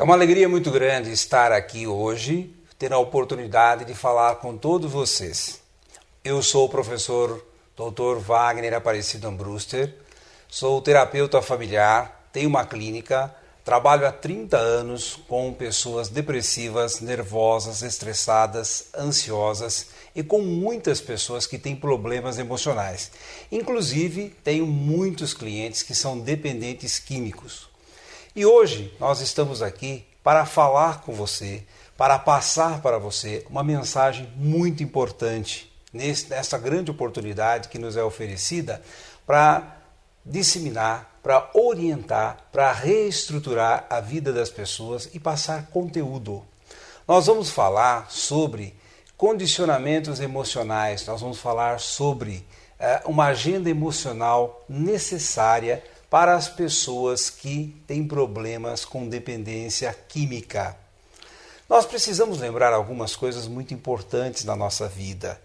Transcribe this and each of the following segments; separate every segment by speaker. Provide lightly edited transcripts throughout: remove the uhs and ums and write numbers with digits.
Speaker 1: É uma alegria muito grande estar aqui hoje, ter a oportunidade de falar com todos vocês. Eu sou o professor Dr. Wagner Aparecido Ambruster, sou terapeuta familiar, tenho uma clínica, trabalho há 30 anos com pessoas depressivas, nervosas, estressadas, ansiosas e com muitas pessoas que têm problemas emocionais. Inclusive, tenho muitos clientes que são dependentes químicos. E hoje nós estamos aqui para falar com você, para passar para você uma mensagem muito importante nessa grande oportunidade que nos é oferecida para disseminar, para orientar, para reestruturar a vida das pessoas e passar conteúdo. Nós vamos falar sobre condicionamentos emocionais, nós vamos falar sobre uma agenda emocional necessária para as pessoas que têm problemas com dependência química. Nós precisamos lembrar algumas coisas muito importantes na nossa vida.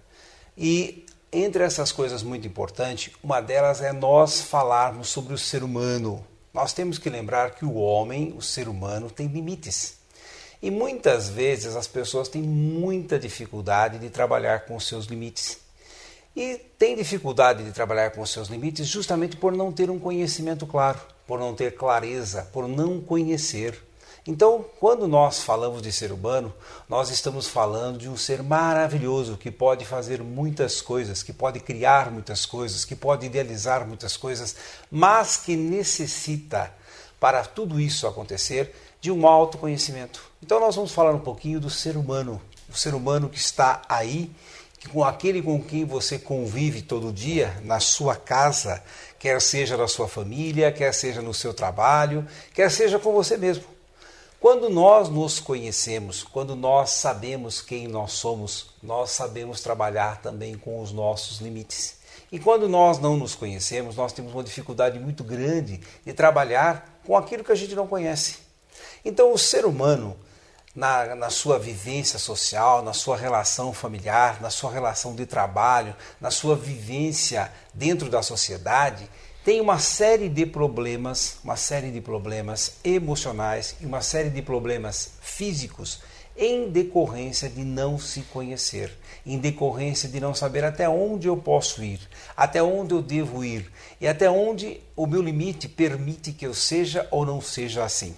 Speaker 1: E entre essas coisas muito importantes, uma delas é nós falarmos sobre o ser humano. Nós temos que lembrar que o homem, o ser humano, tem limites. E muitas vezes as pessoas têm muita dificuldade de trabalhar com os seus limites. E tem dificuldade de trabalhar com os seus limites justamente por não ter um conhecimento claro, por não ter clareza, por não conhecer. Então, quando nós falamos de ser humano, nós estamos falando de um ser maravilhoso que pode fazer muitas coisas, que pode criar muitas coisas, que pode idealizar muitas coisas, mas que necessita, para tudo isso acontecer, de um autoconhecimento. Então, nós vamos falar um pouquinho do ser humano, o ser humano que está aí, com aquele com quem você convive todo dia, na sua casa, quer seja na sua família, quer seja no seu trabalho, quer seja com você mesmo. Quando nós nos conhecemos, quando nós sabemos quem nós somos, nós sabemos trabalhar também com os nossos limites. E quando nós não nos conhecemos, nós temos uma dificuldade muito grande de trabalhar com aquilo que a gente não conhece. Então o ser humano, na sua vivência social, na sua relação familiar, na sua relação de trabalho, na sua vivência dentro da sociedade, tem uma série de problemas emocionais e uma série de problemas físicos em decorrência de não se conhecer, em decorrência de não saber até onde eu posso ir, até onde eu devo ir e até onde o meu limite permite que eu seja ou não seja assim.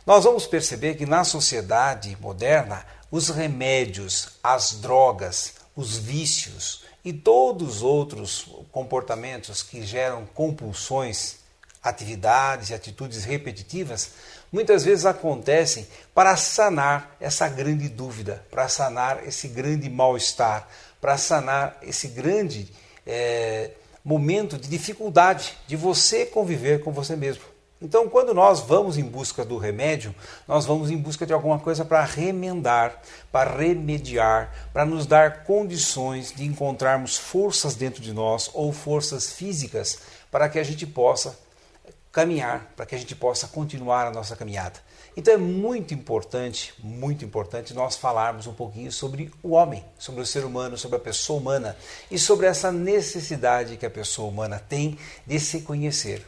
Speaker 1: Nós vamos perceber que na sociedade moderna, os remédios, as drogas, os vícios e todos os outros comportamentos que geram compulsões, atividades e atitudes repetitivas, muitas vezes acontecem para sanar essa grande dúvida, para sanar esse grande mal-estar, para sanar esse grande momento de dificuldade de você conviver com você mesmo. Então, quando nós vamos em busca do remédio, nós vamos em busca de alguma coisa para remendar, para remediar, para nos dar condições de encontrarmos forças dentro de nós ou forças físicas para que a gente possa caminhar, para que a gente possa continuar a nossa caminhada. Então é muito importante nós falarmos um pouquinho sobre o homem, sobre o ser humano, sobre a pessoa humana e sobre essa necessidade que a pessoa humana tem de se conhecer.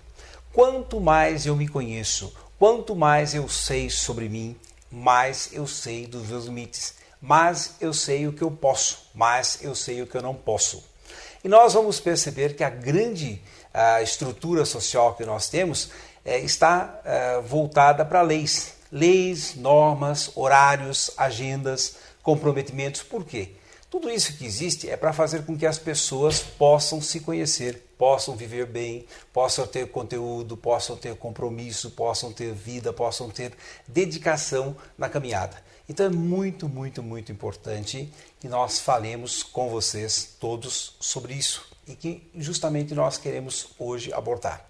Speaker 1: Quanto mais eu me conheço, quanto mais eu sei sobre mim, mais eu sei dos meus limites, mais eu sei o que eu posso, mais eu sei o que eu não posso. E nós vamos perceber que a grande estrutura social que nós temos está voltada para leis. Leis, normas, horários, agendas, comprometimentos. Por quê? Tudo isso que existe é para fazer com que as pessoas possam se conhecer, possam viver bem, possam ter conteúdo, possam ter compromisso, possam ter vida, possam ter dedicação na caminhada. Então é muito importante que nós falemos com vocês todos sobre isso e que justamente nós queremos hoje abordar.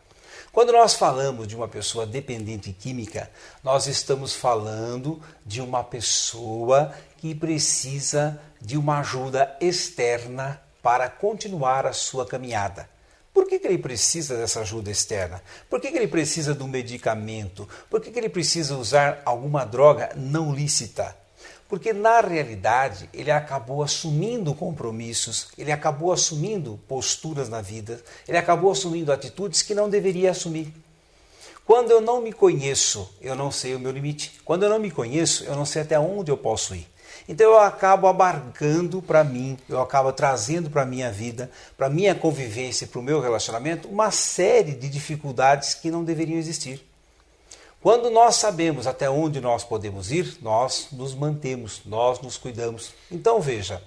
Speaker 1: Quando nós falamos de uma pessoa dependente química, nós estamos falando de uma pessoa que precisa de uma ajuda externa para continuar a sua caminhada. Por que ele precisa dessa ajuda externa? Por que ele precisa de um medicamento? Por que ele precisa usar alguma droga não lícita? Porque na realidade ele acabou assumindo compromissos, ele acabou assumindo posturas na vida, ele acabou assumindo atitudes que não deveria assumir. Quando eu não me conheço, eu não sei o meu limite. Quando eu não me conheço, eu não sei até onde eu posso ir. Então eu acabo abarcando para mim, eu acabo trazendo para a minha vida, para a minha convivência, para o meu relacionamento, uma série de dificuldades que não deveriam existir. Quando nós sabemos até onde nós podemos ir, nós nos mantemos, nós nos cuidamos. Então veja,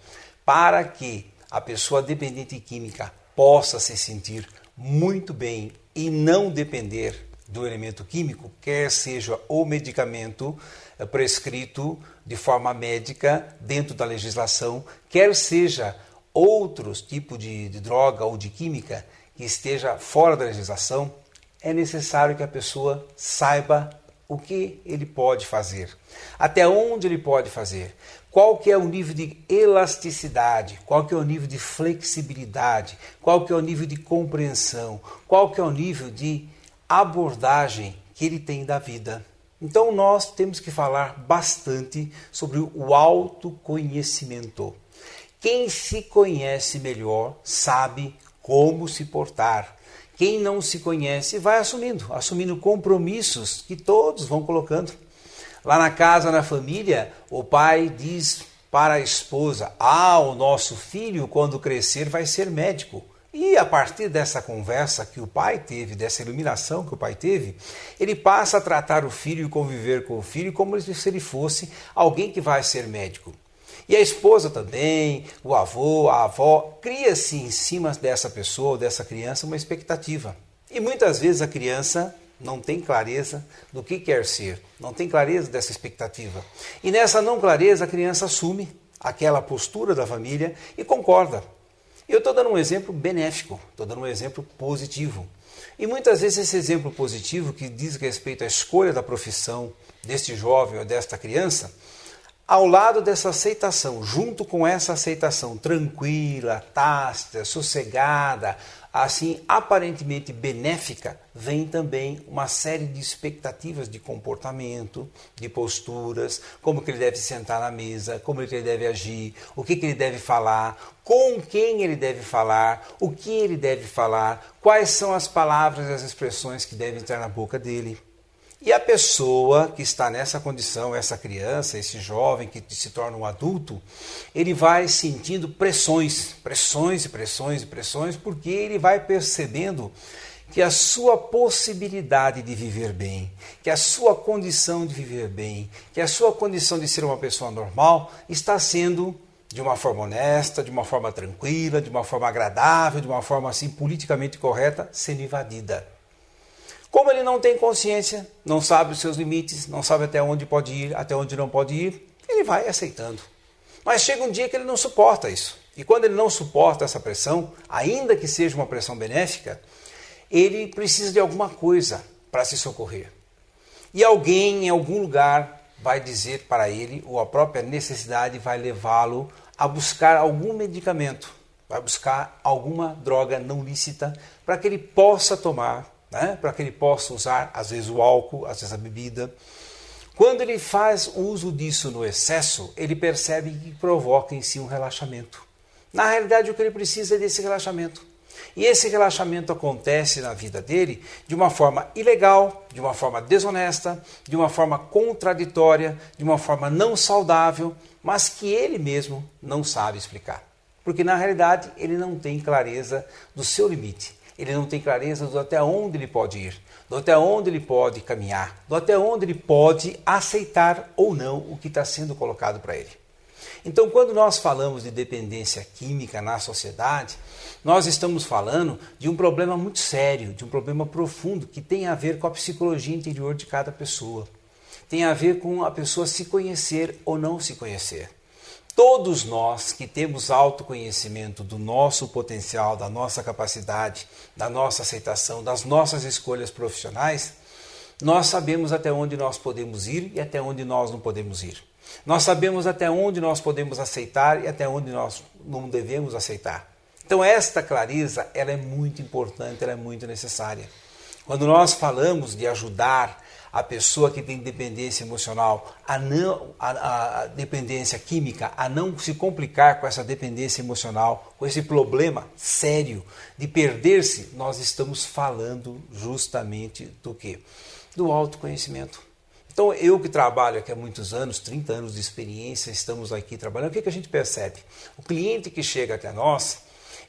Speaker 1: para que a pessoa dependente química possa se sentir muito bem e não depender do elemento químico, quer seja o medicamento prescrito de forma médica dentro da legislação, quer seja outros tipos de droga ou de química que esteja fora da legislação, é necessário que a pessoa saiba o que ele pode fazer, até onde ele pode fazer, qual que é o nível de elasticidade, qual que é o nível de flexibilidade, qual que é o nível de compreensão, qual que é o nível de abordagem que ele tem da vida. Então nós temos que falar bastante sobre o autoconhecimento. Quem se conhece melhor sabe como se portar. Quem não se conhece vai assumindo compromissos que todos vão colocando. Lá na casa, na família, o pai diz para a esposa: o nosso filho, quando crescer, vai ser médico. E a partir dessa conversa que o pai teve, dessa iluminação que o pai teve, ele passa a tratar o filho e conviver com o filho como se ele fosse alguém que vai ser médico. E a esposa também, o avô, a avó, cria-se em cima dessa pessoa, dessa criança, uma expectativa. E muitas vezes a criança não tem clareza do que quer ser, não tem clareza dessa expectativa. E nessa não clareza a criança assume aquela postura da família e concorda. Eu estou dando um exemplo benéfico, estou dando um exemplo positivo. E muitas vezes esse exemplo positivo que diz respeito à escolha da profissão deste jovem ou desta criança, ao lado dessa aceitação, junto com essa aceitação tranquila, tácita, sossegada, assim aparentemente benéfica, vem também uma série de expectativas de comportamento, de posturas, como que ele deve sentar na mesa, como que ele deve agir, o que ele deve falar, com quem ele deve falar, o que ele deve falar, quais são as palavras e as expressões que devem entrar na boca dele. E a pessoa que está nessa condição, essa criança, esse jovem que se torna um adulto, ele vai sentindo pressões, porque ele vai percebendo que a sua possibilidade de viver bem, que a sua condição de viver bem, que a sua condição de ser uma pessoa normal está sendo de uma forma honesta, de uma forma tranquila, de uma forma agradável, de uma forma assim politicamente correta, sendo invadida. Como ele não tem consciência, não sabe os seus limites, não sabe até onde pode ir, até onde não pode ir, ele vai aceitando. Mas chega um dia que ele não suporta isso. E quando ele não suporta essa pressão, ainda que seja uma pressão benéfica, ele precisa de alguma coisa para se socorrer. E alguém em algum lugar vai dizer para ele, ou a própria necessidade vai levá-lo a buscar algum medicamento, vai buscar alguma droga não lícita para que ele possa tomar, para que ele possa usar, às vezes o álcool, às vezes a bebida. Quando ele faz uso disso no excesso, ele percebe que provoca em si um relaxamento. Na realidade, o que ele precisa é desse relaxamento. E esse relaxamento acontece na vida dele de uma forma ilegal, de uma forma desonesta, de uma forma contraditória, de uma forma não saudável, mas que ele mesmo não sabe explicar. Porque na realidade ele não tem clareza do seu limite. Ele não tem clareza do até onde ele pode ir, do até onde ele pode caminhar, do até onde ele pode aceitar ou não o que está sendo colocado para ele. Então, quando nós falamos de dependência química na sociedade, nós estamos falando de um problema muito sério, de um problema profundo que tem a ver com a psicologia interior de cada pessoa. Tem a ver com a pessoa se conhecer ou não se conhecer. Todos nós que temos autoconhecimento do nosso potencial, da nossa capacidade, da nossa aceitação, das nossas escolhas profissionais, nós sabemos até onde nós podemos ir e até onde nós não podemos ir. Nós sabemos até onde nós podemos aceitar e até onde nós não devemos aceitar. Então esta clareza ela é muito importante, ela é muito necessária. Quando nós falamos de ajudar a pessoa que tem dependência emocional, a dependência química, a não se complicar com essa dependência emocional, com esse problema sério de perder-se, nós estamos falando justamente do quê? Do autoconhecimento. Então, eu que trabalho aqui há muitos anos, 30 anos de experiência, estamos aqui trabalhando, o que a gente percebe? O cliente que chega até nós,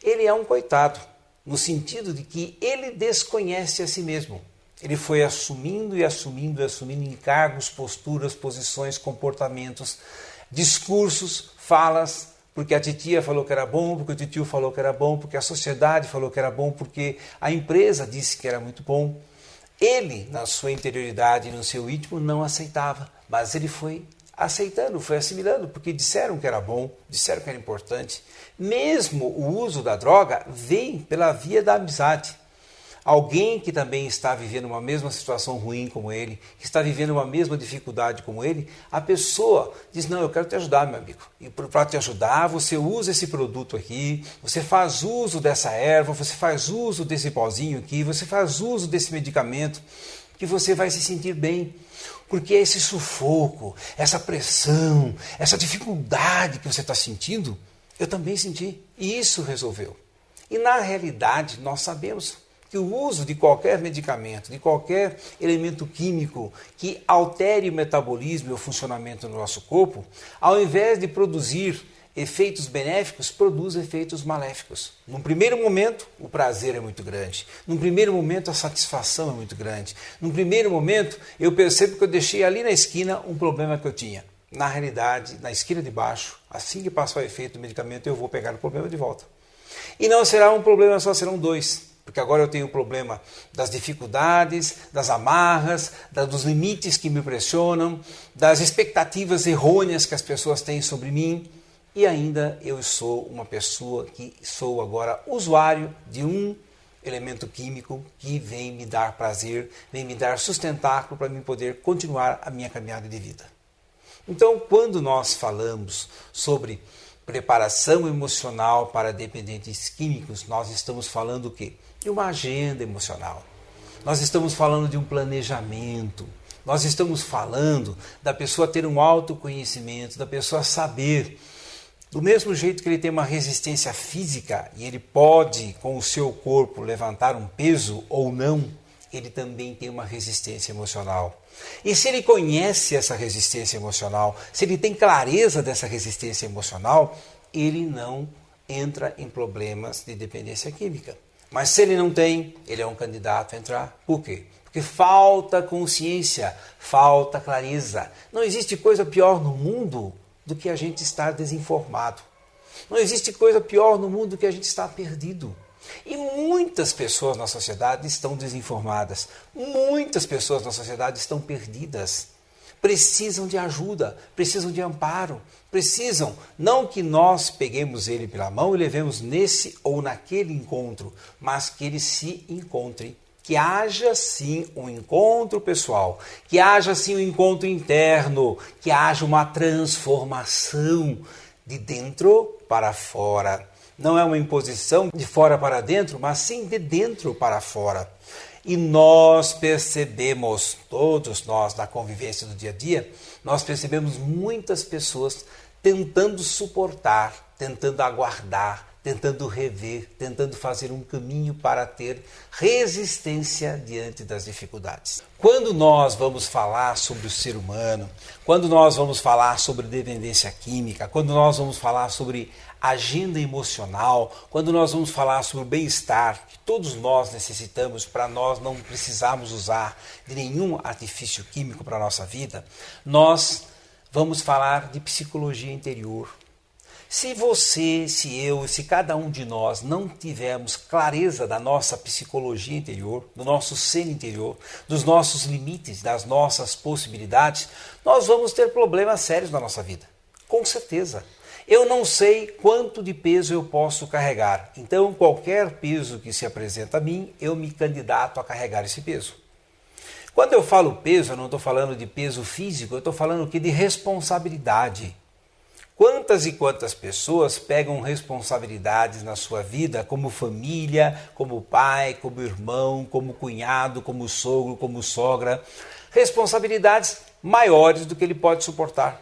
Speaker 1: ele é um coitado, no sentido de que ele desconhece a si mesmo. Ele foi assumindo e assumindo e assumindo encargos, posturas, posições, comportamentos, discursos, falas, porque a titia falou que era bom, porque o titio falou que era bom, porque a sociedade falou que era bom, porque a empresa disse que era muito bom. Ele, na sua interioridade, no seu íntimo, não aceitava, mas ele foi aceitando, foi assimilando, porque disseram que era bom, disseram que era importante. Mesmo o uso da droga vem pela via da amizade. Alguém que também está vivendo uma mesma situação ruim como ele, que está vivendo uma mesma dificuldade como ele, a pessoa diz, não, eu quero te ajudar, meu amigo. E para te ajudar, você usa esse produto aqui, você faz uso dessa erva, você faz uso desse pozinho aqui, você faz uso desse medicamento, que você vai se sentir bem. Porque esse sufoco, essa pressão, essa dificuldade que você está sentindo, eu também senti. E isso resolveu. E na realidade, nós sabemos que o uso de qualquer medicamento, de qualquer elemento químico que altere o metabolismo e o funcionamento do nosso corpo, ao invés de produzir efeitos benéficos, produz efeitos maléficos. Num primeiro momento, o prazer é muito grande. Num primeiro momento, a satisfação é muito grande. Num primeiro momento, eu percebo que eu deixei ali na esquina um problema que eu tinha. Na realidade, na esquina de baixo, assim que passar o efeito do medicamento, eu vou pegar o problema de volta. E não será um problema só, serão dois. Porque agora eu tenho o problema das dificuldades, das amarras, dos limites que me pressionam, das expectativas errôneas que as pessoas têm sobre mim. E ainda eu sou uma pessoa que sou agora usuário de um elemento químico que vem me dar prazer, vem me dar sustentáculo para mim poder continuar a minha caminhada de vida. Então, quando nós falamos sobre preparação emocional para dependentes químicos, nós estamos falando o quê? De uma agenda emocional. Nós estamos falando de um planejamento. Nós estamos falando da pessoa ter um autoconhecimento, da pessoa saber. Do mesmo jeito que ele tem uma resistência física e ele pode, com o seu corpo, levantar um peso ou não, ele também tem uma resistência emocional. E se ele conhece essa resistência emocional, se ele tem clareza dessa resistência emocional, ele não entra em problemas de dependência química. Mas se ele não tem, ele é um candidato a entrar. Por quê? Porque falta consciência, falta clareza. Não existe coisa pior no mundo do que a gente estar desinformado. Não existe coisa pior no mundo do que a gente estar perdido. E muitas pessoas na sociedade estão desinformadas. Muitas pessoas na sociedade estão perdidas. Precisam de ajuda, precisam de amparo, precisam, não que nós peguemos ele pela mão e levemos nesse ou naquele encontro, mas que ele se encontre, que haja sim um encontro pessoal, que haja sim um encontro interno, que haja uma transformação de dentro para fora. Não é uma imposição de fora para dentro, mas sim de dentro para fora. E nós percebemos, todos nós na convivência do dia a dia, nós percebemos muitas pessoas tentando suportar, tentando aguardar, tentando rever, tentando fazer um caminho para ter resistência diante das dificuldades. Quando nós vamos falar sobre o ser humano, quando nós vamos falar sobre dependência química, quando nós vamos falar sobre agenda emocional, quando nós vamos falar sobre o bem-estar que todos nós necessitamos para nós não precisarmos usar de nenhum artifício químico para a nossa vida, nós vamos falar de psicologia interior. Se você, se eu, se cada um de nós não tivermos clareza da nossa psicologia interior, do nosso ser interior, dos nossos limites, das nossas possibilidades, nós vamos ter problemas sérios na nossa vida. Com certeza. Eu não sei quanto de peso eu posso carregar. Então, qualquer peso que se apresenta a mim, eu me candidato a carregar esse peso. Quando eu falo peso, eu não estou falando de peso físico, eu estou falando aqui de responsabilidade. Quantas e quantas pessoas pegam responsabilidades na sua vida como família, como pai, como irmão, como cunhado, como sogro, como sogra, responsabilidades maiores do que ele pode suportar.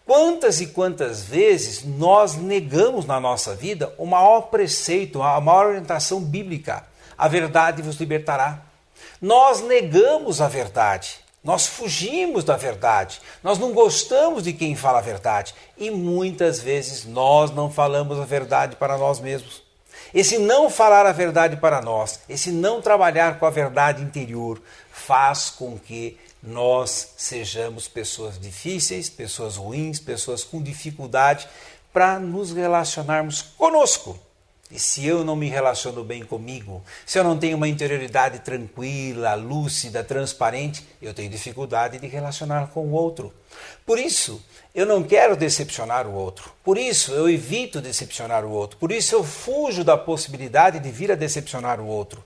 Speaker 1: Quantas e quantas vezes nós negamos na nossa vida o maior preceito, a maior orientação bíblica? A verdade vos libertará. Nós negamos a verdade, nós fugimos da verdade, nós não gostamos de quem fala a verdade e muitas vezes nós não falamos a verdade para nós mesmos. Esse não falar a verdade para nós, esse não trabalhar com a verdade interior faz com que nós sejamos pessoas difíceis, pessoas ruins, pessoas com dificuldade para nos relacionarmos conosco. E se eu não me relaciono bem comigo, se eu não tenho uma interioridade tranquila, lúcida, transparente, eu tenho dificuldade de relacionar com o outro. Por isso, eu não quero decepcionar o outro. Por isso, eu evito decepcionar o outro. Por isso, eu fujo da possibilidade de vir a decepcionar o outro.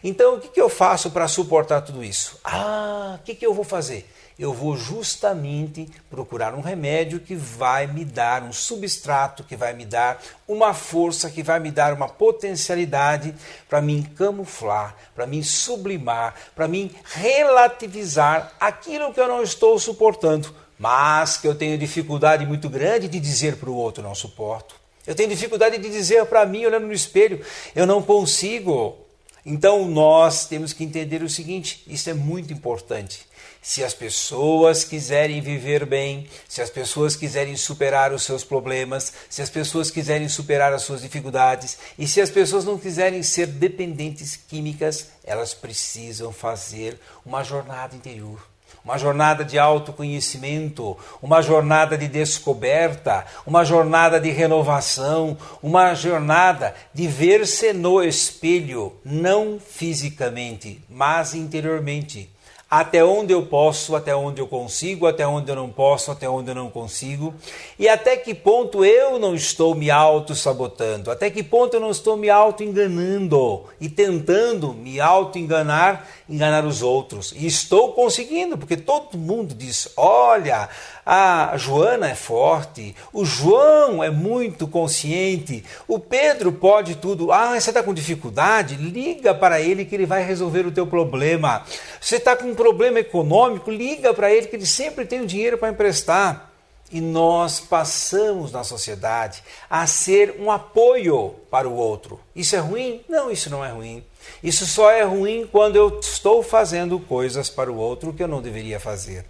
Speaker 1: Então, o que eu faço para suportar tudo isso? O que eu vou fazer? Eu vou justamente procurar um remédio que vai me dar um substrato, que vai me dar uma força, que vai me dar uma potencialidade para me camuflar, para me sublimar, para me relativizar aquilo que eu não estou suportando, mas que eu tenho dificuldade muito grande de dizer para o outro, não suporto. Eu tenho dificuldade de dizer para mim, olhando no espelho, eu não consigo. Então nós temos que entender o seguinte, isso é muito importante. Se as pessoas quiserem viver bem, se as pessoas quiserem superar os seus problemas, se as pessoas quiserem superar as suas dificuldades e se as pessoas não quiserem ser dependentes químicas, elas precisam fazer uma jornada interior. Uma jornada de autoconhecimento, uma jornada de descoberta, uma jornada de renovação, uma jornada de ver-se no espelho, não fisicamente, mas interiormente. Até onde eu posso, até onde eu consigo, até onde eu não posso, até onde eu não consigo. E até que ponto eu não estou me auto-sabotando, até que ponto eu não estou me auto-enganando e tentando me auto-enganar, enganar os outros. E estou conseguindo, porque todo mundo diz, olha, a Joana é forte, o João é muito consciente, o Pedro pode tudo. Você está com dificuldade? Liga para ele que ele vai resolver o teu problema. Você está com um problema econômico? Liga para ele que ele sempre tem o dinheiro para emprestar. E nós passamos na sociedade a ser um apoio para o outro. Isso é ruim? Não, isso não é ruim. Isso só é ruim quando eu estou fazendo coisas para o outro que eu não deveria fazer.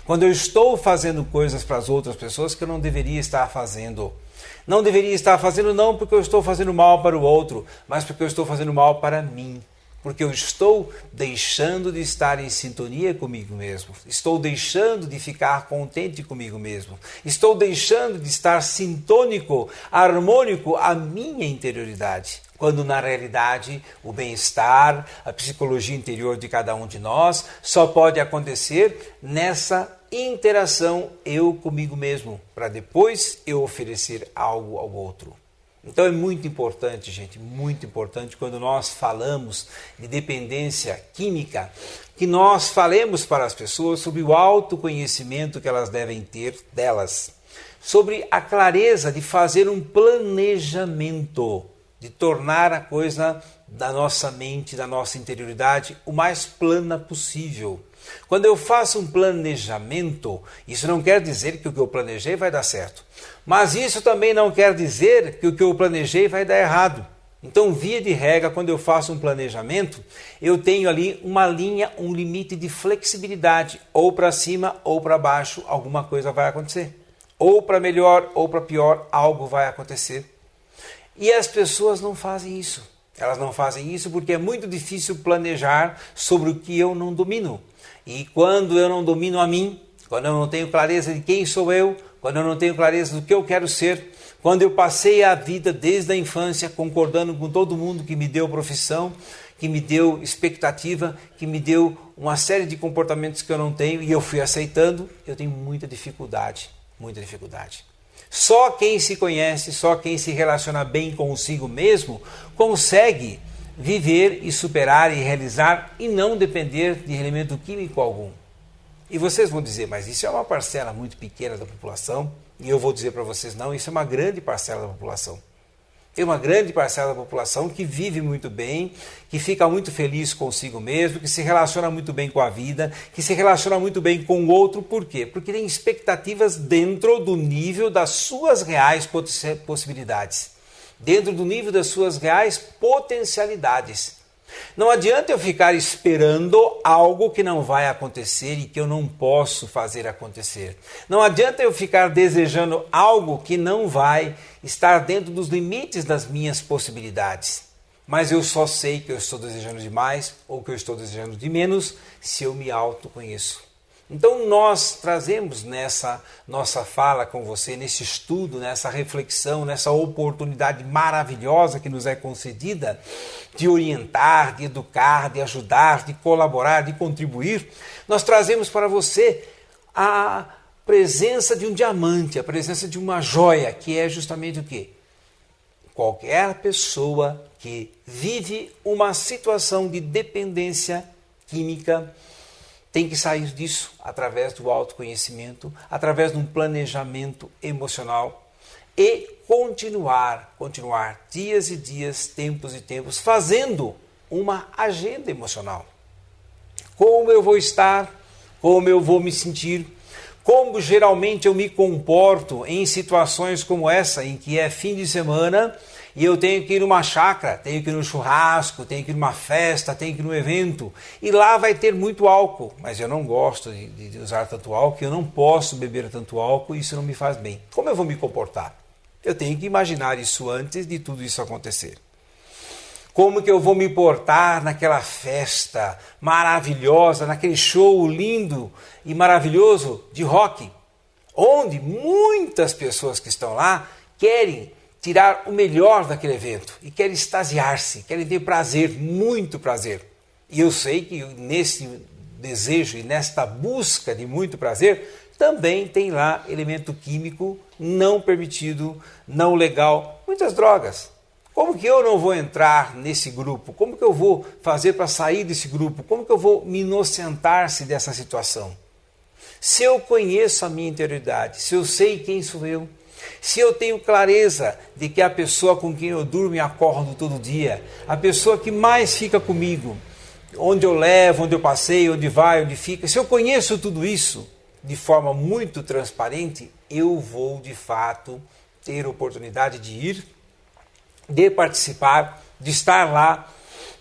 Speaker 1: Quando eu estou fazendo coisas para as outras pessoas que eu não deveria estar fazendo. Não deveria estar fazendo não porque eu estou fazendo mal para o outro, mas porque eu estou fazendo mal para mim. Porque eu estou deixando de estar em sintonia comigo mesmo. Estou deixando de ficar contente comigo mesmo. Estou deixando de estar sintônico, harmônico à minha interioridade. Quando na realidade o bem-estar, a psicologia interior de cada um de nós só pode acontecer nessa interação eu comigo mesmo, para depois eu oferecer algo ao outro. Então é muito importante, gente, muito importante quando nós falamos de dependência química, que nós falemos para as pessoas sobre o autoconhecimento que elas devem ter delas, sobre a clareza de fazer um planejamento, de tornar a coisa da nossa mente, da nossa interioridade, o mais plana possível. Quando eu faço um planejamento, isso não quer dizer que o que eu planejei vai dar certo. Mas isso também não quer dizer que o que eu planejei vai dar errado. Então, via de regra, quando eu faço um planejamento, eu tenho ali uma linha, um limite de flexibilidade. Ou para cima ou para baixo, alguma coisa vai acontecer. Ou para melhor ou para pior, algo vai acontecer. E as pessoas não fazem isso. Elas não fazem isso porque é muito difícil planejar sobre o que eu não domino. E quando eu não domino a mim, quando eu não tenho clareza de quem sou eu, quando eu não tenho clareza do que eu quero ser, quando eu passei a vida desde a infância concordando com todo mundo que me deu profissão, que me deu expectativa, que me deu uma série de comportamentos que eu não tenho e eu fui aceitando, eu tenho muita dificuldade, muita dificuldade. Só quem se conhece, só quem se relaciona bem consigo mesmo, consegue viver e superar e realizar e não depender de elemento químico algum. E vocês vão dizer, mas isso é uma parcela muito pequena da população? E eu vou dizer para vocês, não, isso é uma grande parcela da população. Tem uma grande parcela da população que vive muito bem, que fica muito feliz consigo mesmo, que se relaciona muito bem com a vida, que se relaciona muito bem com o outro. Por quê? Porque tem expectativas dentro do nível das suas reais possibilidades, dentro do nível das suas reais potencialidades. Não adianta eu ficar esperando algo que não vai acontecer e que eu não posso fazer acontecer. Não adianta eu ficar desejando algo que não vai estar dentro dos limites das minhas possibilidades. Mas eu só sei que eu estou desejando demais ou que eu estou desejando de menos se eu me autoconheço. Então nós trazemos nessa nossa fala com você, nesse estudo, nessa reflexão, nessa oportunidade maravilhosa que nos é concedida de orientar, de educar, de ajudar, de colaborar, de contribuir, nós trazemos para você a presença de um diamante, a presença de uma joia, que é justamente o quê? Qualquer pessoa que vive uma situação de dependência química tem que sair disso através do autoconhecimento, através de um planejamento emocional e continuar dias e dias, tempos e tempos, fazendo uma agenda emocional. Como eu vou estar, como eu vou me sentir, como geralmente eu me comporto em situações como essa, em que é fim de semana e eu tenho que ir numa chácara, tenho que ir no churrasco, tenho que ir numa festa, tenho que ir num evento, e lá vai ter muito álcool, mas eu não gosto de usar tanto álcool, eu não posso beber tanto álcool, isso não me faz bem. Como eu vou me comportar? Eu tenho que imaginar isso antes de tudo isso acontecer. Como que eu vou me portar naquela festa maravilhosa, naquele show lindo e maravilhoso de rock, onde muitas pessoas que estão lá querem tirar o melhor daquele evento e querem extasiar-se, querem ter prazer, muito prazer. E eu sei que nesse desejo e nesta busca de muito prazer, também tem lá elemento químico não permitido, não legal, muitas drogas. Como que eu não vou entrar nesse grupo? Como que eu vou fazer para sair desse grupo? Como que eu vou me inocentar-se dessa situação? Se eu conheço a minha interioridade, se eu sei quem sou eu, se eu tenho clareza de que a pessoa com quem eu durmo e acordo todo dia, a pessoa que mais fica comigo, onde eu levo, onde eu passeio, onde vai, onde fica, se eu conheço tudo isso de forma muito transparente, eu vou de fato ter oportunidade de ir, de participar, de estar lá,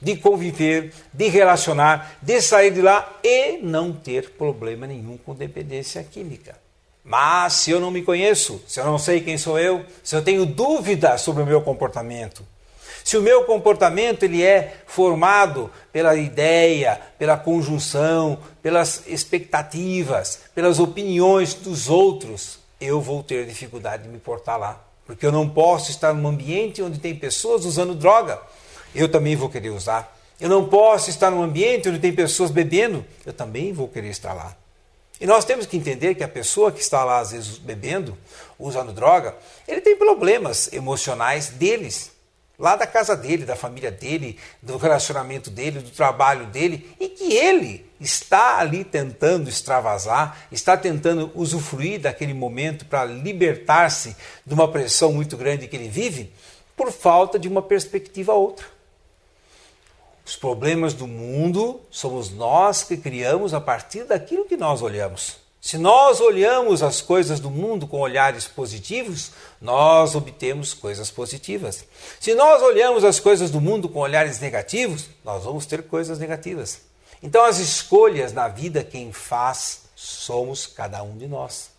Speaker 1: de conviver, de relacionar, de sair de lá e não ter problema nenhum com dependência química. Mas se eu não me conheço, se eu não sei quem sou eu, se eu tenho dúvida sobre o meu comportamento, se o meu comportamento ele é formado pela ideia, pela conjunção, pelas expectativas, pelas opiniões dos outros, eu vou ter dificuldade de me portar lá. Porque eu não posso estar num ambiente onde tem pessoas usando droga, eu também vou querer usar. Eu não posso estar num ambiente onde tem pessoas bebendo, eu também vou querer estar lá. E nós temos que entender que a pessoa que está lá, às vezes, bebendo, usando droga, ele tem problemas emocionais deles, lá da casa dele, da família dele, do relacionamento dele, do trabalho dele, e que ele está ali tentando extravasar, está tentando usufruir daquele momento para libertar-se de uma pressão muito grande que ele vive, por falta de uma perspectiva outra. Os problemas do mundo somos nós que criamos a partir daquilo que nós olhamos. Se nós olhamos as coisas do mundo com olhares positivos, nós obtemos coisas positivas. Se nós olhamos as coisas do mundo com olhares negativos, nós vamos ter coisas negativas. Então as escolhas na vida quem faz somos cada um de nós.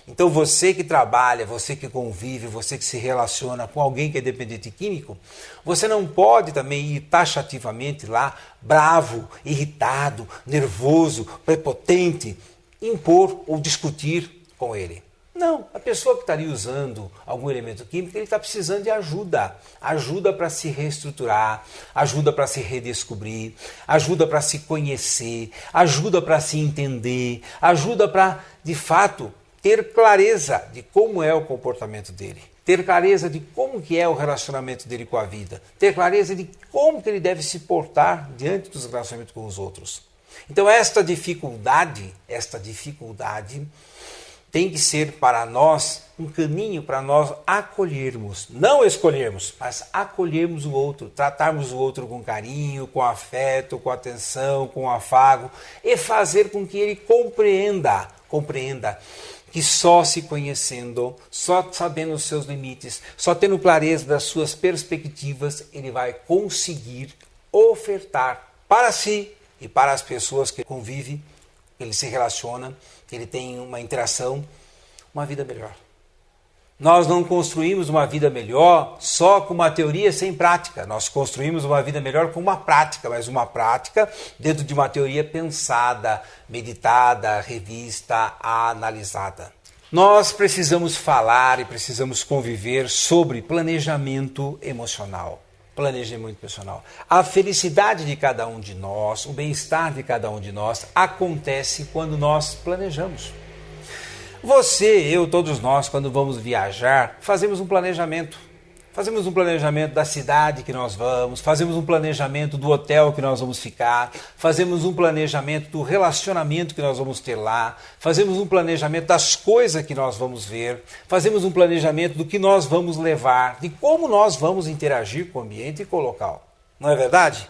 Speaker 1: Então você que trabalha, você que convive, você que se relaciona com alguém que é dependente químico, você não pode também ir taxativamente lá, bravo, irritado, nervoso, prepotente, impor ou discutir com ele. Não, a pessoa que está ali usando algum elemento químico, ele está precisando de ajuda. Ajuda para se reestruturar, ajuda para se redescobrir, ajuda para se conhecer, ajuda para se entender, ajuda para, de fato, ter clareza de como é o comportamento dele, ter clareza de como que é o relacionamento dele com a vida, ter clareza de como que ele deve se portar diante dos relacionamentos com os outros. Então esta dificuldade tem que ser para nós um caminho para nós acolhermos, não escolhermos, mas acolhermos o outro, tratarmos o outro com carinho, com afeto, com atenção, com afago e fazer com que ele compreenda que só se conhecendo, só sabendo os seus limites, só tendo clareza das suas perspectivas, ele vai conseguir ofertar para si e para as pessoas que convivem, que ele se relaciona, que ele tem uma interação, uma vida melhor. Nós não construímos uma vida melhor só com uma teoria sem prática. Nós construímos uma vida melhor com uma prática, mas uma prática dentro de uma teoria pensada, meditada, revista, analisada. Nós precisamos falar e precisamos conviver sobre planejamento emocional. Planejamento emocional. A felicidade de cada um de nós, o bem-estar de cada um de nós acontece quando nós planejamos. Você, eu, todos nós, quando vamos viajar, fazemos um planejamento. Fazemos um planejamento da cidade que nós vamos, fazemos um planejamento do hotel que nós vamos ficar, fazemos um planejamento do relacionamento que nós vamos ter lá, fazemos um planejamento das coisas que nós vamos ver, fazemos um planejamento do que nós vamos levar, de como nós vamos interagir com o ambiente e com o local. Não é verdade?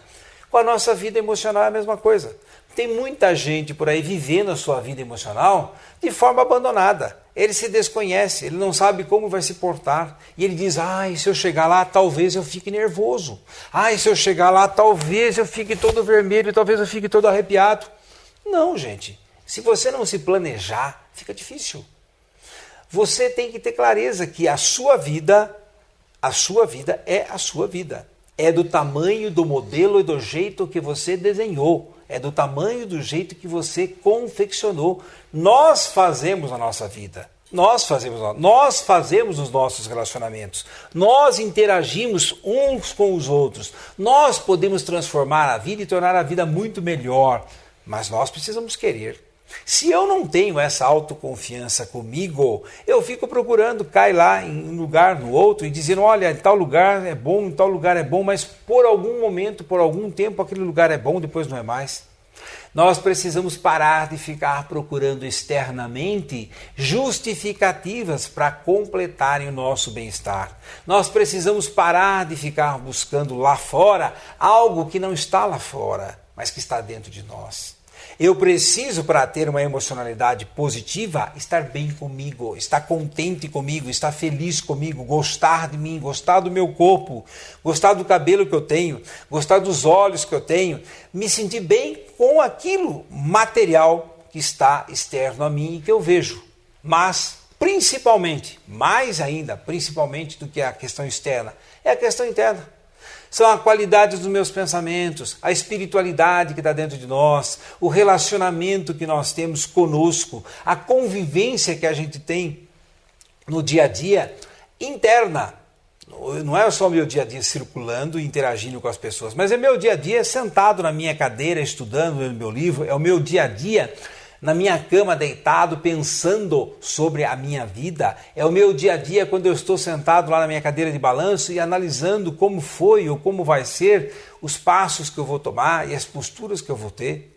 Speaker 1: Com a nossa vida emocional é a mesma coisa. Tem muita gente por aí vivendo a sua vida emocional de forma abandonada. Ele se desconhece, ele não sabe como vai se portar. E ele diz, se eu chegar lá, talvez eu fique nervoso. Se eu chegar lá, talvez eu fique todo vermelho, talvez eu fique todo arrepiado. Não, gente. Se você não se planejar, fica difícil. Você tem que ter clareza que a sua vida é a sua vida. É do tamanho, do modelo e do jeito que você desenhou. É do tamanho, do jeito que você confeccionou. Nós fazemos a nossa vida. Nós fazemos os nossos relacionamentos. Nós interagimos uns com os outros. Nós podemos transformar a vida e tornar a vida muito melhor. Mas nós precisamos querer. Se eu não tenho essa autoconfiança comigo, eu fico procurando, cai lá em um lugar, no outro, e dizendo, olha, em tal lugar é bom, em tal lugar é bom, mas por algum momento, por algum tempo, aquele lugar é bom, depois não é mais. Nós precisamos parar de ficar procurando externamente justificativas para completarem o nosso bem-estar. Nós precisamos parar de ficar buscando lá fora algo que não está lá fora, mas que está dentro de nós. Eu preciso, para ter uma emocionalidade positiva, estar bem comigo, estar contente comigo, estar feliz comigo, gostar de mim, gostar do meu corpo, gostar do cabelo que eu tenho, gostar dos olhos que eu tenho, me sentir bem com aquilo material que está externo a mim e que eu vejo. Mas, principalmente, mais ainda, principalmente do que a questão externa, é a questão interna. São a qualidade dos meus pensamentos, a espiritualidade que está dentro de nós, o relacionamento que nós temos conosco, a convivência que a gente tem no dia a dia interna. Não é só o meu dia a dia circulando e interagindo com as pessoas, mas é meu dia a dia sentado na minha cadeira, estudando no meu livro, é o meu dia a dia na minha cama deitado, pensando sobre a minha vida. É o meu dia a dia quando eu estou sentado lá na minha cadeira de balanço e analisando como foi ou como vai ser os passos que eu vou tomar e as posturas que eu vou ter.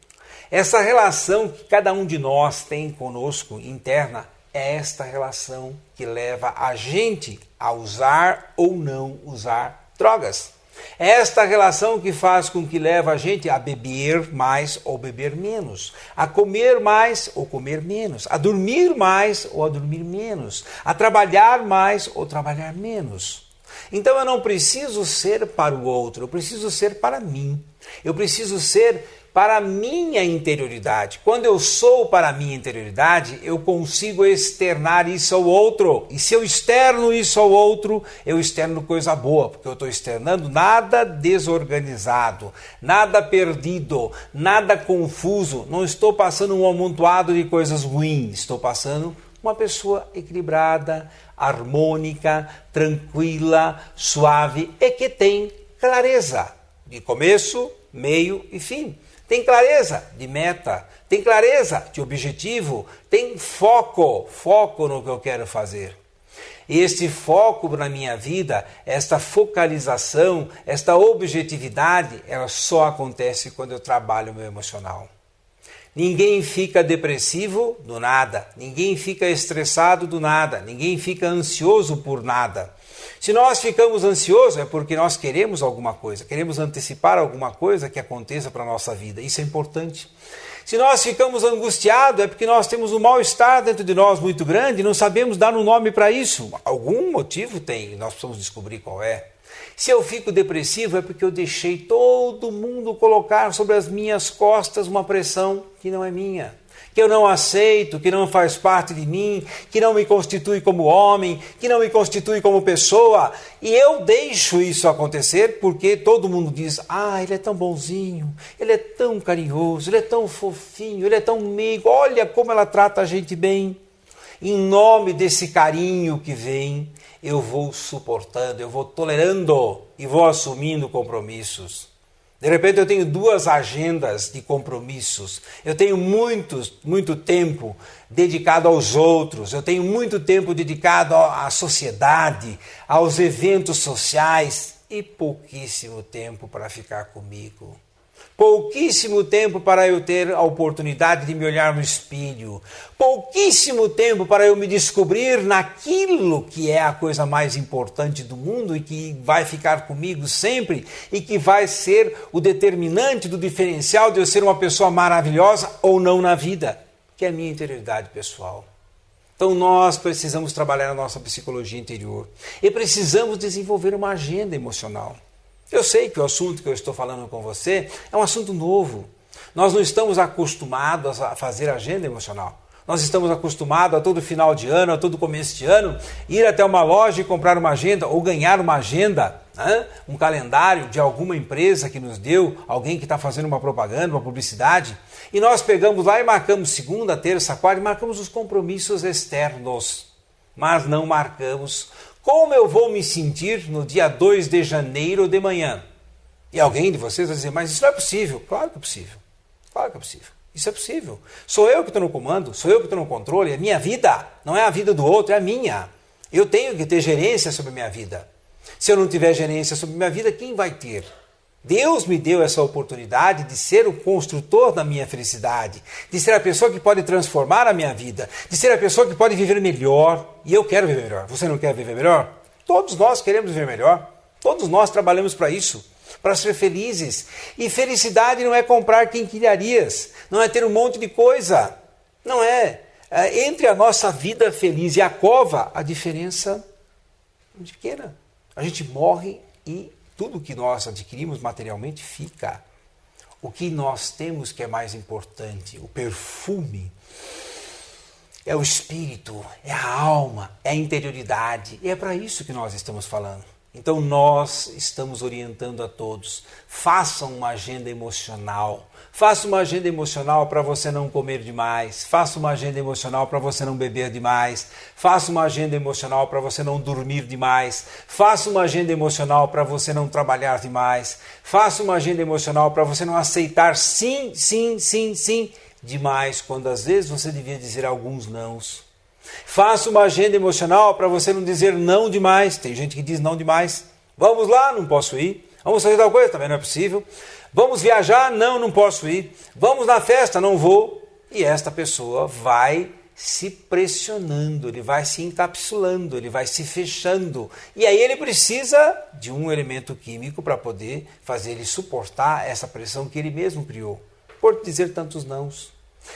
Speaker 1: Essa relação que cada um de nós tem conosco interna é esta relação que leva a gente a usar ou não usar drogas. É esta relação que faz com que leva a gente a beber mais ou beber menos, a comer mais ou comer menos, a dormir mais ou a dormir menos, a trabalhar mais ou trabalhar menos. Então eu não preciso ser para o outro, eu preciso ser para mim. Eu preciso ser para a minha interioridade. Quando eu sou para a minha interioridade, eu consigo externar isso ao outro. E se eu externo isso ao outro, eu externo coisa boa, porque eu estou externando nada desorganizado, nada perdido, nada confuso. Não estou passando um amontoado de coisas ruins, estou passando uma pessoa equilibrada, harmônica, tranquila, suave e que tem clareza de começo, meio e fim. Tem clareza de meta, tem clareza de objetivo, tem foco no que eu quero fazer. E este foco na minha vida, esta focalização, esta objetividade, ela só acontece quando eu trabalho o meu emocional. Ninguém fica depressivo do nada, ninguém fica estressado do nada, ninguém fica ansioso por nada. Se nós ficamos ansiosos é porque nós queremos alguma coisa, queremos antecipar alguma coisa que aconteça para a nossa vida, isso é importante. Se nós ficamos angustiados é porque nós temos um mal-estar dentro de nós muito grande e não sabemos dar um nome para isso. Algum motivo tem, nós precisamos descobrir qual é. Se eu fico depressivo é porque eu deixei todo mundo colocar sobre as minhas costas uma pressão que não é minha, que eu não aceito, que não faz parte de mim, que não me constitui como homem, que não me constitui como pessoa. E eu deixo isso acontecer porque todo mundo diz, ele é tão bonzinho, ele é tão carinhoso, ele é tão fofinho, ele é tão meigo, olha como ela trata a gente bem. Em nome desse carinho que vem, eu vou suportando, eu vou tolerando e vou assumindo compromissos. De repente eu tenho 2 agendas de compromissos, eu tenho muito tempo dedicado aos outros, eu tenho muito tempo dedicado à sociedade, aos eventos sociais e pouquíssimo tempo para ficar comigo. Pouquíssimo tempo para eu ter a oportunidade de me olhar no espelho. Pouquíssimo tempo para eu me descobrir naquilo que é a coisa mais importante do mundo e que vai ficar comigo sempre e que vai ser o determinante do diferencial de eu ser uma pessoa maravilhosa ou não na vida, que é a minha interioridade pessoal. Então nós precisamos trabalhar a nossa psicologia interior e precisamos desenvolver uma agenda emocional. Eu sei que o assunto que eu estou falando com você é um assunto novo. Nós não estamos acostumados a fazer agenda emocional. Nós estamos acostumados a todo final de ano, a todo começo de ano, ir até uma loja e comprar uma agenda ou ganhar uma agenda, um calendário de alguma empresa que nos deu, alguém que está fazendo uma propaganda, uma publicidade. E nós pegamos lá e marcamos segunda, terça, quarta e marcamos os compromissos externos. Mas não marcamos como eu vou me sentir no dia 2 de janeiro de manhã. E alguém de vocês vai dizer, mas isso não é possível. Claro que é possível. Claro que é possível. Isso é possível. Sou eu que estou no comando, sou eu que estou no controle, é minha vida. Não é a vida do outro, é a minha. Eu tenho que ter gerência sobre a minha vida. Se eu não tiver gerência sobre a minha vida, quem vai ter? Deus me deu essa oportunidade de ser o construtor da minha felicidade, de ser a pessoa que pode transformar a minha vida, de ser a pessoa que pode viver melhor. E eu quero viver melhor. Você não quer viver melhor? Todos nós queremos viver melhor. Todos nós trabalhamos para isso, para ser felizes. E felicidade não é comprar quinquilharias, não é ter um monte de coisa. Não é. Entre a nossa vida feliz e a cova, a diferença é pequena. A gente morre e tudo que nós adquirimos materialmente fica. O que nós temos que é mais importante, o perfume, é o espírito, é a alma, é a interioridade. E é para isso que nós estamos falando. Então nós estamos orientando a todos. Façam uma agenda emocional. Faça uma agenda emocional para você não comer demais. Faça uma agenda emocional para você não beber demais. Faça uma agenda emocional para você não dormir demais. Faça uma agenda emocional para você não trabalhar demais. Faça uma agenda emocional para você não aceitar sim, sim, sim, sim demais, quando às vezes você devia dizer alguns nãos. Faça uma agenda emocional para você não dizer não demais. Tem gente que diz não demais. Vamos lá, não posso ir. Vamos fazer tal coisa, também não é possível. Vamos viajar? Não posso ir. Vamos na festa? Não vou. E esta pessoa vai se pressionando, ele vai se encapsulando, ele vai se fechando. E aí ele precisa de um elemento químico para poder fazer ele suportar essa pressão que ele mesmo criou, por dizer tantos nãos.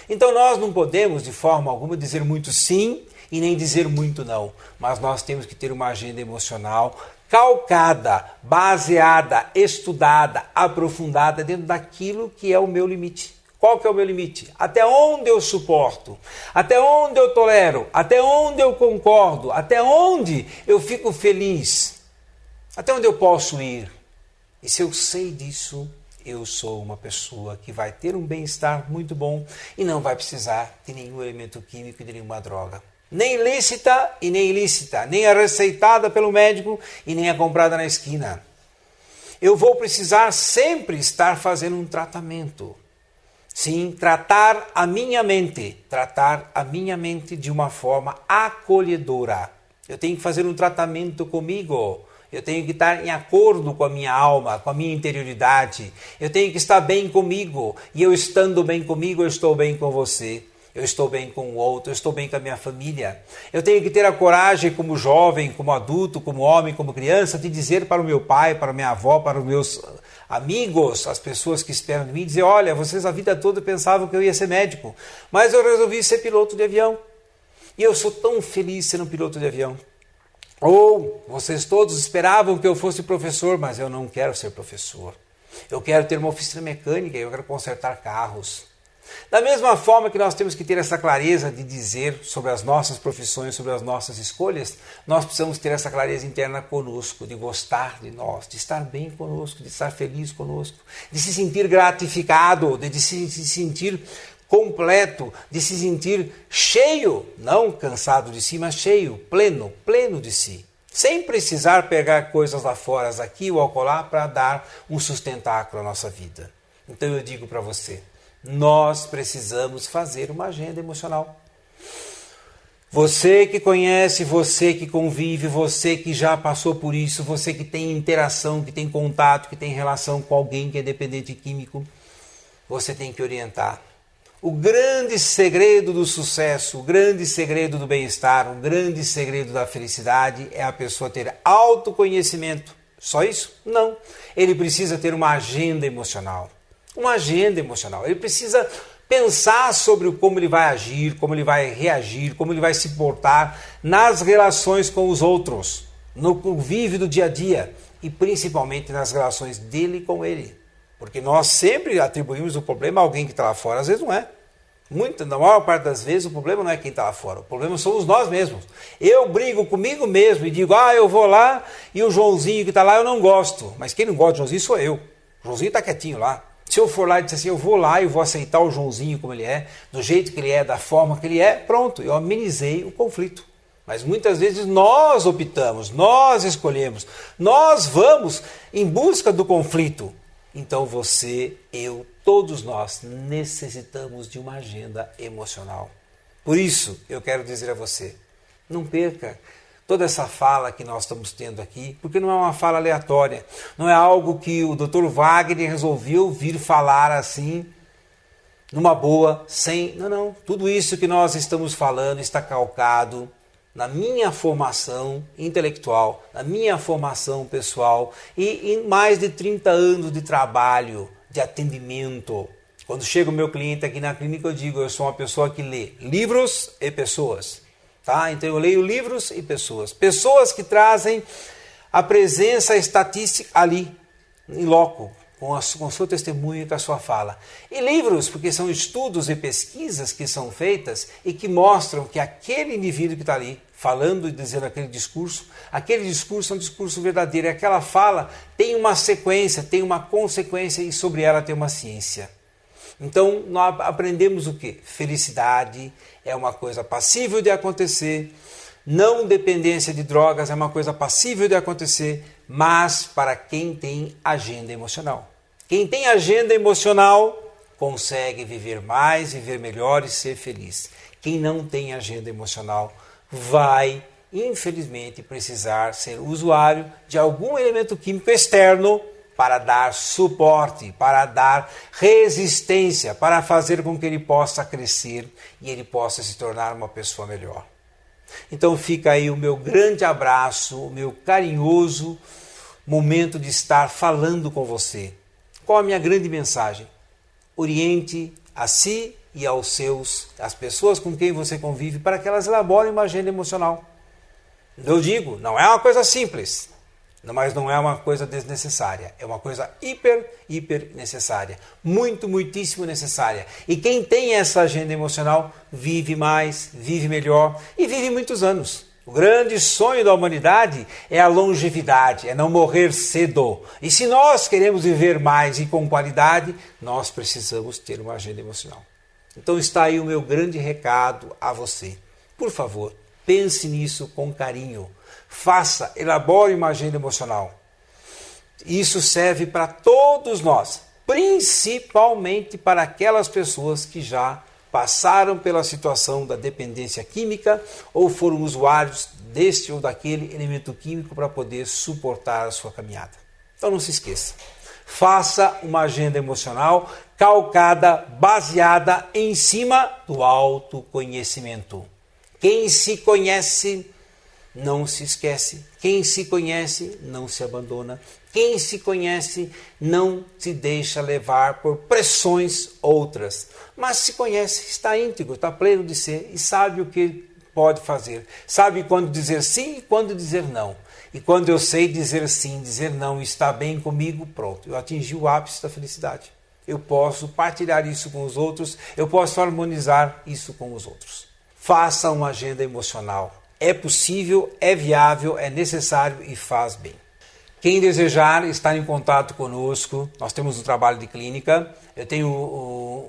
Speaker 1: Então nós não podemos de forma alguma dizer muito sim e nem dizer muito não, mas nós temos que ter uma agenda emocional calcada, baseada, estudada, aprofundada dentro daquilo que é o meu limite. Qual que é o meu limite? Até onde eu suporto? Até onde eu tolero? Até onde eu concordo? Até onde eu fico feliz? Até onde eu posso ir? E se eu sei disso, eu sou uma pessoa que vai ter um bem-estar muito bom e não vai precisar de nenhum elemento químico e de nenhuma droga. Nem lícita e nem ilícita, nem a receitada pelo médico e nem a comprada na esquina. Eu vou precisar sempre estar fazendo um tratamento. Sim, tratar a minha mente de uma forma acolhedora. Eu tenho que fazer um tratamento comigo. Eu tenho que estar em acordo com a minha alma, com a minha interioridade. Eu tenho que estar bem comigo. E eu estando bem comigo, eu estou bem com você. Eu estou bem com o outro, eu estou bem com a minha família. Eu tenho que ter a coragem como jovem, como adulto, como homem, como criança, de dizer para o meu pai, para a minha avó, para os meus amigos, as pessoas que esperam de mim, dizer, olha, vocês a vida toda pensavam que eu ia ser médico, mas eu resolvi ser piloto de avião. E eu sou tão feliz sendo piloto de avião. Ou vocês todos esperavam que eu fosse professor, mas eu não quero ser professor. Eu quero ter uma oficina mecânica, eu quero consertar carros. Da mesma forma que nós temos que ter essa clareza de dizer sobre as nossas profissões, sobre as nossas escolhas, nós precisamos ter essa clareza interna conosco, de gostar de nós, de estar bem conosco, de estar feliz conosco, de se sentir gratificado, de se sentir completo, de se sentir cheio, não cansado de si, mas cheio, pleno de si. Sem precisar pegar coisas lá fora, aqui ou acolá, para dar um sustentáculo à nossa vida. Então eu digo para você, nós precisamos fazer uma agenda emocional. Você que conhece, você que convive, você que já passou por isso, você que tem interação, que tem contato, que tem relação com alguém que é dependente químico, você tem que orientar. O grande segredo do sucesso, o grande segredo do bem-estar, o grande segredo da felicidade é a pessoa ter autoconhecimento. Só isso? Não. Ele precisa ter uma agenda emocional. Uma agenda emocional. Ele precisa pensar sobre como ele vai agir, como ele vai reagir, como ele vai se portar nas relações com os outros, no convívio do dia a dia e principalmente nas relações dele com ele. Porque nós sempre atribuímos o problema a alguém que está lá fora, às vezes não é. Na maior parte das vezes o problema não é quem está lá fora, o problema somos nós mesmos. Eu brigo comigo mesmo e digo, eu vou lá e o Joãozinho que está lá eu não gosto. Mas quem não gosta de Joãozinho sou eu. O Joãozinho está quietinho lá. Se eu for lá e disser assim, eu vou lá e vou aceitar o Joãozinho como ele é, do jeito que ele é, da forma que ele é, pronto, eu amenizei o conflito. Mas muitas vezes nós optamos, nós escolhemos, nós vamos em busca do conflito. Então você, eu, todos nós necessitamos de uma agenda emocional. Por isso, eu quero dizer a você, não perca toda essa fala que nós estamos tendo aqui, porque não é uma fala aleatória, não é algo que o Dr. Wagner resolveu vir falar assim, numa boa, sem... Não, tudo isso que nós estamos falando está calcado na minha formação intelectual, na minha formação pessoal e em mais de 30 anos de trabalho, de atendimento. Quando chega o meu cliente aqui na clínica, eu digo, eu sou uma pessoa que lê livros e pessoas. Tá? Então eu leio livros e pessoas. Pessoas que trazem a presença estatística ali, em loco, com o seu testemunho e com a sua fala. E livros, porque são estudos e pesquisas que são feitas e que mostram que aquele indivíduo que está ali, falando e dizendo aquele discurso é um discurso verdadeiro. E aquela fala tem uma sequência, tem uma consequência e sobre ela tem uma ciência. Então, nós aprendemos o quê? Felicidade é uma coisa passível de acontecer, não dependência de drogas é uma coisa passível de acontecer, mas para quem tem agenda emocional. Quem tem agenda emocional consegue viver mais, viver melhor e ser feliz. Quem não tem agenda emocional vai, infelizmente, precisar ser usuário de algum elemento químico externo para dar suporte, para dar resistência, para fazer com que ele possa crescer e ele possa se tornar uma pessoa melhor. Então fica aí o meu grande abraço, o meu carinhoso momento de estar falando com você. Qual a minha grande mensagem? Oriente a si e aos seus, as pessoas com quem você convive, para que elas elaborem uma agenda emocional. Eu digo, não é uma coisa simples, mas não é uma coisa desnecessária. É uma coisa hiper necessária. Muitíssimo necessária. E quem tem essa agenda emocional vive mais, vive melhor e vive muitos anos. O grande sonho da humanidade é a longevidade, é não morrer cedo. E se nós queremos viver mais e com qualidade, nós precisamos ter uma agenda emocional. Então está aí o meu grande recado a você. Por favor, pense nisso com carinho. Faça, elabore uma agenda emocional. Isso serve para todos nós, principalmente para aquelas pessoas que já passaram pela situação da dependência química ou foram usuários deste ou daquele elemento químico para poder suportar a sua caminhada. Então não se esqueça, faça uma agenda emocional calcada, baseada em cima do autoconhecimento. Quem se conhece não se esquece. Quem se conhece não se abandona. Quem se conhece não se deixa levar por pressões outras. Mas se conhece, está íntegro, está pleno de ser e sabe o que pode fazer. Sabe quando dizer sim e quando dizer não. E quando eu sei dizer sim, dizer não, está bem comigo, pronto. Eu atingi o ápice da felicidade. Eu posso partilhar isso com os outros, eu posso harmonizar isso com os outros. Faça uma agenda emocional. É possível, é viável, é necessário e faz bem. Quem desejar estar em contato conosco, nós temos um trabalho de clínica. Eu tenho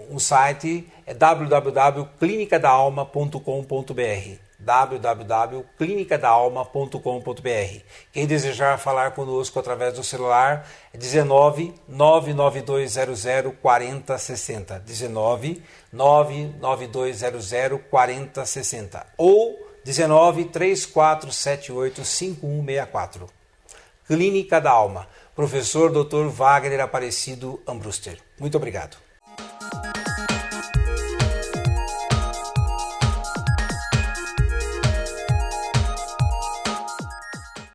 Speaker 1: um site, é www.clinicadaalma.com.br www.clinicadaalma.com.br. Quem desejar falar conosco através do celular é 19 99200 4060. 19 99200 4060 ou 19 3478 5164. Clínica da Alma. Professor Dr. Wagner Aparecido Ambruster. Muito obrigado.